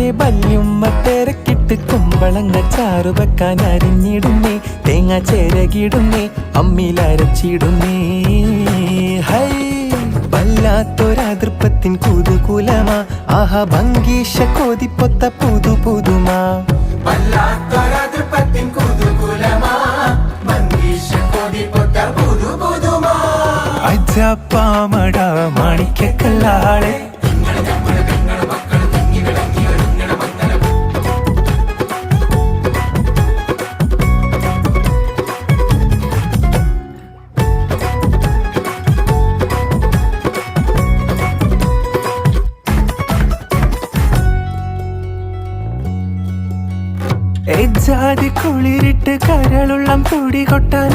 പെണ്ണെ ബല്യുമ്മ തിരക്കിട്ട് കുമ്പളങ്ങ ചാറു വെക്കാൻ അരിഞ്ഞിടുന്നേ, തേങ്ങ ചേരകിടുന്നേ, അമ്മിലരച്ചിടുന്നേ. ഹൈ വല്ലാത്തൊരതൃപ്പത്തിൻ കുതുകുലമാ, ആഹാ ഭംഗീഷ കോതിപ്പൊത്ത പുതു പുതുമാ. വല്ലാത്തൊരതൃപ്പത്തിൻ കുതുകുലമാ, ഭംഗീഷ കോതിപ്പൊത്ത പുതു പുതുമാ. അജപ്പാമട മാണിക്കല്ലാളെ ജാതി കുളിരിട്ട് കരളുള്ളം കൂടി കൊട്ടാൻ